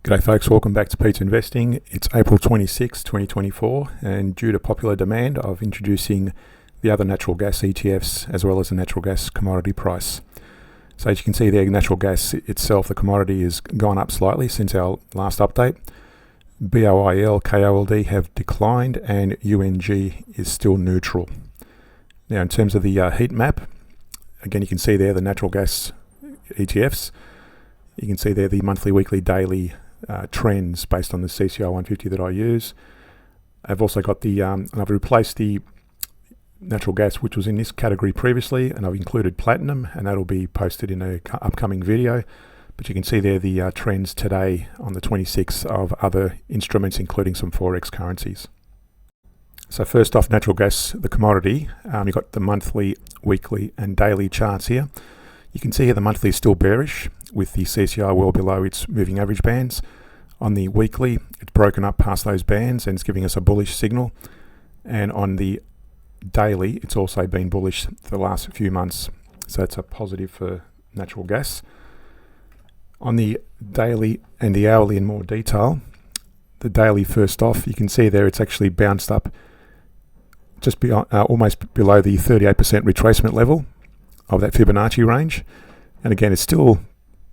G'day folks, welcome back to Pete's Investing. It's April 26, 2024, and due to popular demand, I'm introducing the other natural gas ETFs as well as the natural gas commodity price. So as you can see there, natural gas itself, the commodity, has gone up slightly since our last update. BOIL, KOLD have declined, and UNG is still neutral. Now in terms of the heat map, again you can see there the natural gas ETFs. You can see there the monthly, weekly, daily trends based on the CCI 150 that I use. I've also got the, I've replaced the natural gas which was in this category previously, and I've included platinum, and that'll be posted in an upcoming video. But you can see there the trends today on the 26th of other instruments, including some FOREX currencies. So first off, natural gas, the commodity, you've got the monthly, weekly and daily charts here. You can see here the monthly is still bearish, with the CCI well below its moving average bands. On the weekly, it's broken up past those bands and it's giving us a bullish signal. And on the daily, it's also been bullish for the last few months. So that's a positive for natural gas. On the daily and the hourly in more detail, the daily first off, you can see there it's actually bounced up just almost below the 38% retracement level of that Fibonacci range. And again, it's still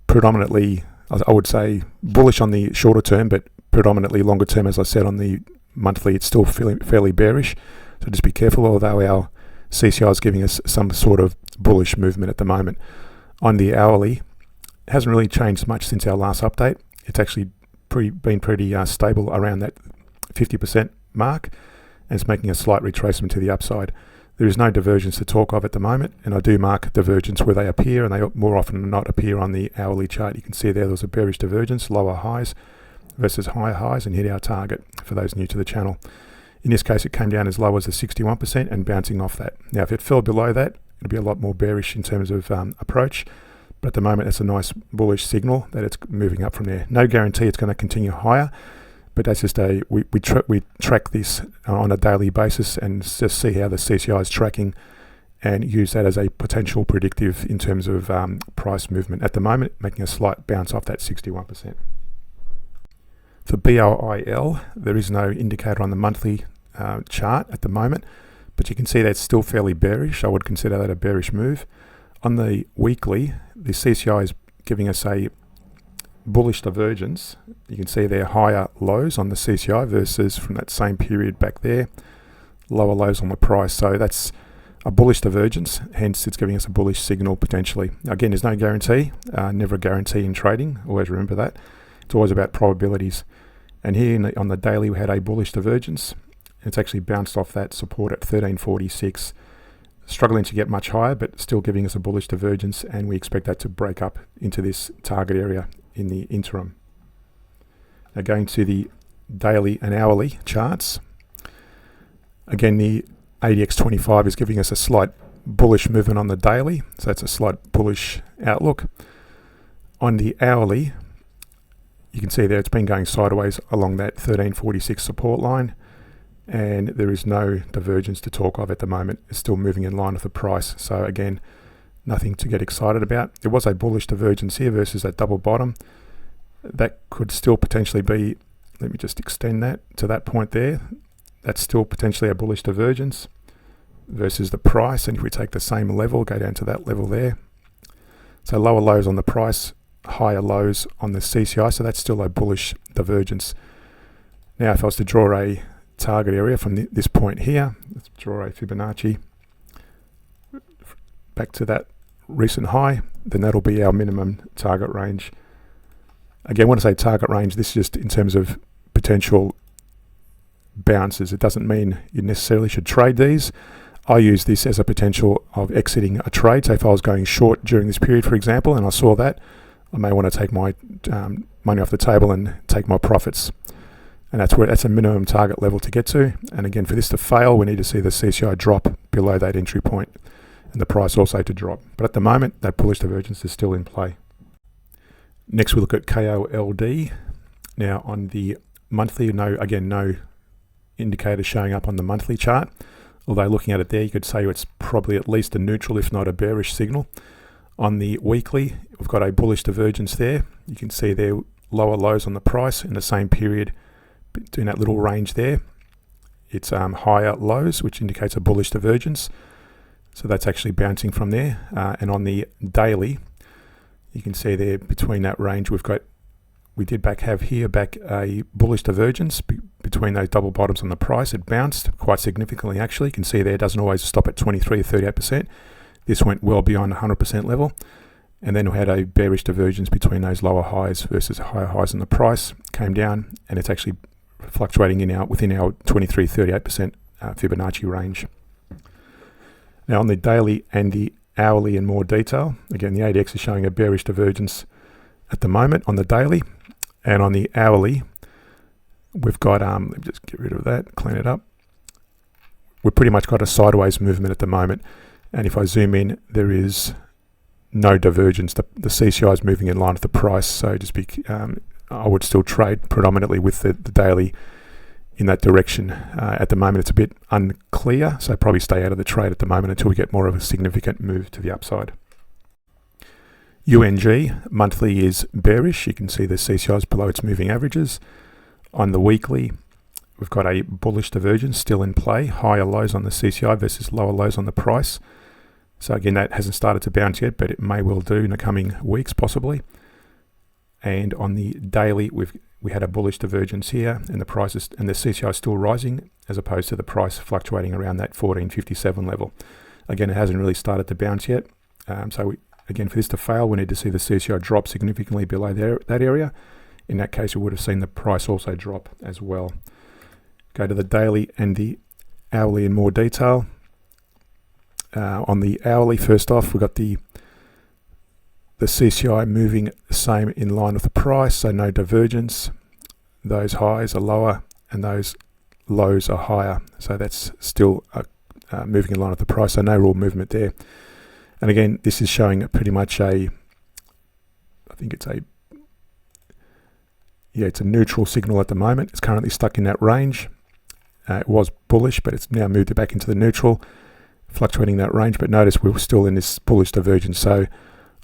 predominantly, I would say, bullish on the shorter term, but predominantly longer term, as I said, on the monthly, it's still fairly bearish. So just be careful, although our CCI is giving us some sort of bullish movement at the moment. On the hourly, it hasn't really changed much since our last update. It's actually been pretty stable around that 50% mark, and it's making a slight retracement to the upside. There is no divergence to talk of at the moment, and I do mark divergence where they appear, and they more often than not appear on the hourly chart. You can see there was a bearish divergence, lower highs versus higher highs, and hit our target for those new to the channel. In this case, it came down as low as the 61% and bouncing off that. Now, if it fell below that, it'd be a lot more bearish in terms of approach, but at the moment, it's a nice bullish signal that it's moving up from there. No guarantee it's going to continue higher, but that's just we track this on a daily basis and just see how the CCI is tracking and use that as a potential predictive in terms of price movement. At the moment, making a slight bounce off that 61%. For BOIL, there is no indicator on the monthly chart at the moment, but you can see that's still fairly bearish. I would consider that a bearish move. On the weekly, the CCI is giving us a bullish divergence. You can see there higher lows on the CCI versus from that same period back there, lower lows on the price. So that's a bullish divergence, hence it's giving us a bullish signal potentially. Again, there's no guarantee, never a guarantee in trading, always remember that. It's always about probabilities. And here on the daily we had a bullish divergence. It's actually bounced off that support at 1346, struggling to get much higher, but still giving us a bullish divergence, and we expect that to break up into this target area in the interim. Now going to the daily and hourly charts, again the ADX 25 is giving us a slight bullish movement on the daily, so that's a slight bullish outlook. On the hourly, you can see there it's been going sideways along that 1346 support line, and there is no divergence to talk of at the moment. It's still moving in line with the price, so again, nothing to get excited about. There was a bullish divergence here versus that double bottom. That could still potentially be, let me just extend that to that point there. That's still potentially a bullish divergence versus the price. And if we take the same level, go down to that level there. So lower lows on the price, higher lows on the CCI. So that's still a bullish divergence. Now, if I was to draw a target area from this point here, let's draw a Fibonacci back to that recent high, then that'll be our minimum target range. Again, when I say target range, this is just in terms of potential bounces. It doesn't mean you necessarily should trade these. I use this as a potential of exiting a trade. So if I was going short during this period, for example, and I saw that, I may want to take my money off the table and take my profits. And that's a minimum target level to get to. And again, for this to fail, we need to see the CCI drop below that entry point, and the price also to drop. But at the moment, that bullish divergence is still in play. Next, we look at KOLD. Now, on the monthly, no indicator showing up on the monthly chart. Although looking at it there, you could say it's probably at least a neutral, if not a bearish signal. On the weekly, we've got a bullish divergence there. You can see there lower lows on the price in the same period, doing that little range there. It's higher lows, which indicates a bullish divergence. So that's actually bouncing from there. And on the daily, you can see there between that range, we did have a bullish divergence between those double bottoms on the price. It bounced quite significantly actually. You can see there it doesn't always stop at 23 or 38%. This went well beyond 100% level. And then we had a bearish divergence between those lower highs versus higher highs on the price. Came down, and it's actually fluctuating within our 23-38% Fibonacci range. Now on the daily and the hourly in more detail, again the ADX is showing a bearish divergence at the moment on the daily, and on the hourly we've got let me just get rid of that, clean it up. We've pretty much got a sideways movement at the moment, and if I zoom in, there is no divergence. The CCI is moving in line with the price, so I would still trade predominantly with the daily in that direction. At the moment it's a bit unclear, so probably stay out of the trade at the moment until we get more of a significant move to the upside. UNG monthly is bearish. You can see the CCI is below its moving averages. On the weekly, we've got a bullish divergence still in play, higher lows on the CCI versus lower lows on the price. So again, that hasn't started to bounce yet, but it may well do in the coming weeks possibly. And on the daily, we had a bullish divergence here, and the prices and the CCI is still rising as opposed to the price fluctuating around that 1457 level. Again, it hasn't really started to bounce yet. Again, for this to fail, we need to see the CCI drop significantly below that area. In that case, we would have seen the price also drop as well. Go to the daily and the hourly in more detail. On the hourly, first off, we've got the CCI moving the same in line with the price, so no divergence. Those highs are lower and those lows are higher, so that's still moving in line with the price, so no real movement there. And again, this is showing pretty much it's a neutral signal at the moment. It's currently stuck in that range. It was bullish, but it's now moved it back into the neutral, fluctuating that range. But notice we're still in this bullish divergence, so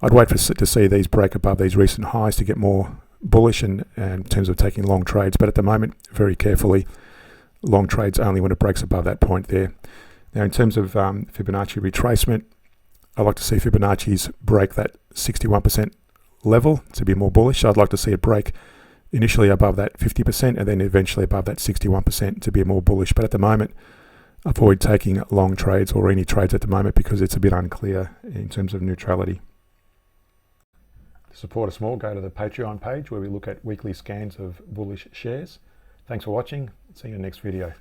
I'd wait to see these break above these recent highs to get more bullish and in terms of taking long trades. But at the moment, very carefully, long trades only when it breaks above that point there. Now in terms of Fibonacci retracement, I like to see Fibonacci's break that 61% level to be more bullish. So I'd like to see it break initially above that 50% and then eventually above that 61% to be more bullish. But at the moment, avoid taking long trades or any trades at the moment because it's a bit unclear in terms of neutrality. To support us more, go to the Patreon page where we look at weekly scans of bullish shares. Thanks for watching. See you in the next video.